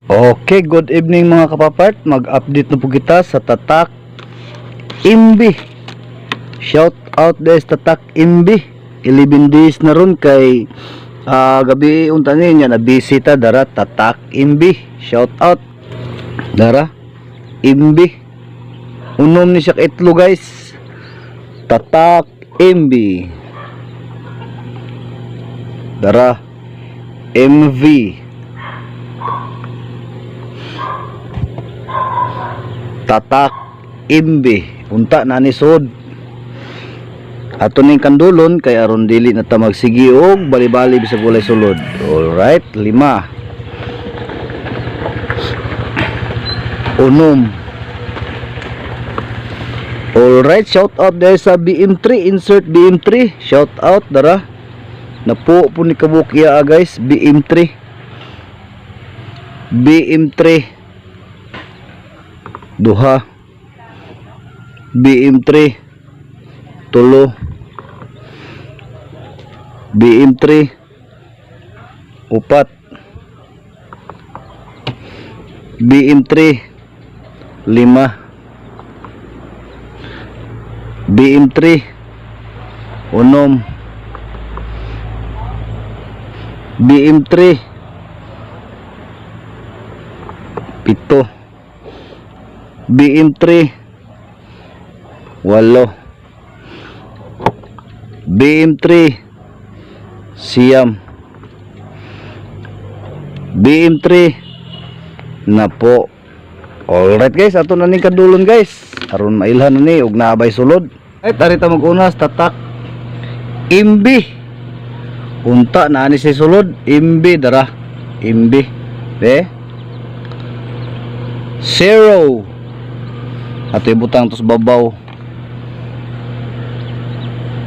Okay, good evening mga kapapart. Mag-update na po kita sa Tatak Imbi. Shout out des Tatak Imbi. 11 days na ron kay gabi unta niya na bisita dara Tatak Imbi. Shout out dara Imbi. Unom ni siya itlo guys. Tatak Imbi. Dara MV. Tatak Imbi unta na ni sod ato ning kandulon kay aron dili na ta magsigi og bali-bali bisag walay sulod. Alright, 5 unom. Alright, shout out dahil sa BM3, insert BM3, shout out dara napo po ni kabukya guys. BM3 duha, BM3 tulo, BM3 upat, BM3 lima, BM3 unom, BM3 pito, BM3 walo, BM3 siyam, BM3 napo. Alright guys, ato na ning kadulon guys aron mailhan na ni og naabay sulod. Ay tarita mag-unas Tatak Imbi unta na ni si sulod. Imbi dara Imbi zero ato ibutang tos babaw.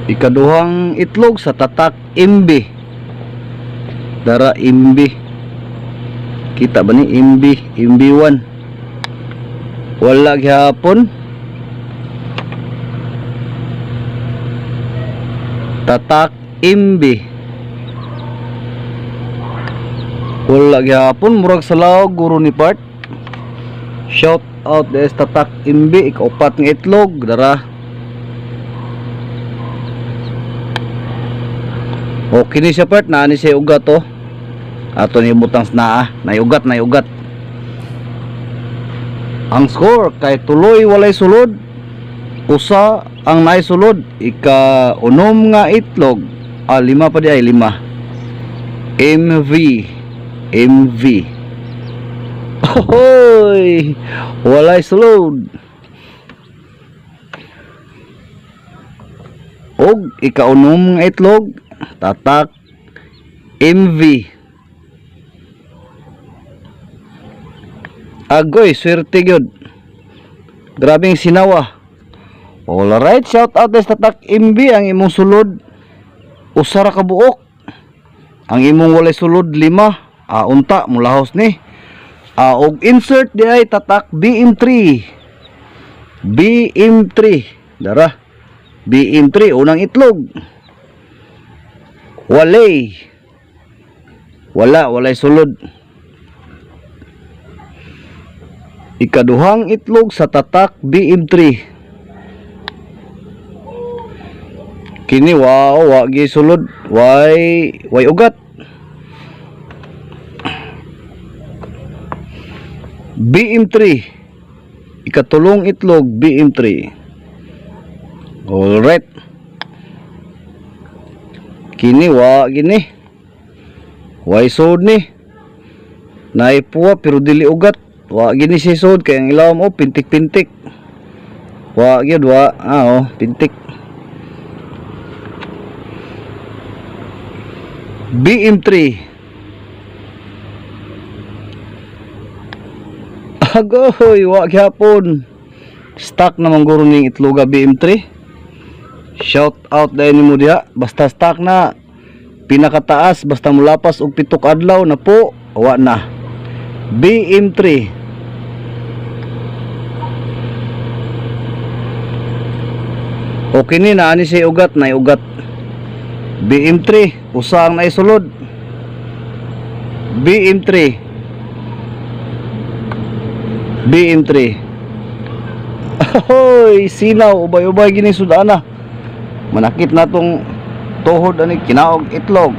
Ikaduhang itlog sa Tatak Imbi dara Imbi. Kita ba ni Imbi 1 wala gyapon. Tatak Imbi wala gyapon, murag salaw guro ni part. Shout out des Tatak Imbi, ikaupat ng itlog dara. Okay ni siya part, naani siya ugat to. Ato ni butang naa, nayugat. Ang score kay tuloy walay sulod. Usa ang naisulod, ika-unom nga itlog. 5 pa di ay 5. MV. Hoy! Walay sulod. Og ika-unom nga itlog, Tatak MV. Agoy, swerte gyud. Grabing sinawa. Alright, shout out des Tatak MV. Ang imong sulod usara ka buok. Ang imong walay sulod 5. Unta mulahos ni. Og insert di ay Tatak BM3. Dara. BM3 unang itlog. Walay sulod. Ikaduhang itlog sa Tatak BM3. Kini wa gi sulod, way ugat. BM3 ikatulong itlog BM3. Alright. Kini way sud ni. Naipuwa pero dili ugat. Wa gini si sud kay ang ilaw mo pintik-pintik. Wa gyud pintik. BM3 agoy wa gyapon. Stock na mangguro ning itloga BM3. Shout out dahil nimo diha. Basta stock na pinakataas, basta mulapas og 7 adlaw na po, wa na. BM3 okay ni naani siya ugat, na ugat. BM3 usa ang naisulod. BM3 BM3. Ahoy, sinaw, ubay-ubay gini sudana. Manakit na tong tuhod ani kinaog itlog.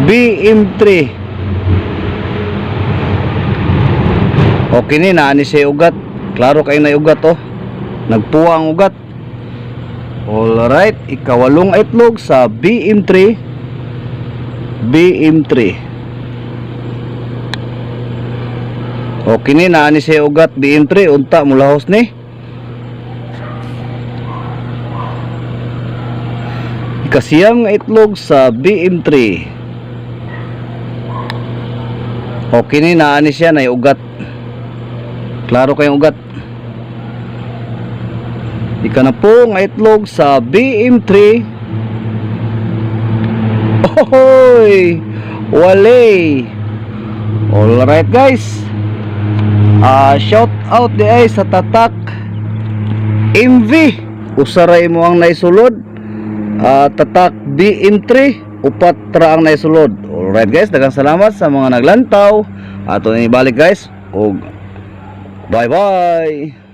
BM3. Okay ni naani siya ugat. Klaro kay na ugat oh. Nagpuwang ugat. Alright, ikawalong itlog sa BM3. BM3. Okay ni naani siya ugat BM3 unta mulahos ni. Ikasiyam nga itlog sa BM3. Okay ni naani siya na ugat. Klaro kayong ugat. Ika na po nga itlog sa BM3. Ohoy! Wale! Alright guys. Shout out di ay sa tatak MV. Usaray mo ang naisulod. Tatak BM3. Upat ra ang naisulod. Alright guys. Daghang salamat sa mga naglantaw. Ato na ibalik guys. Og bye bye.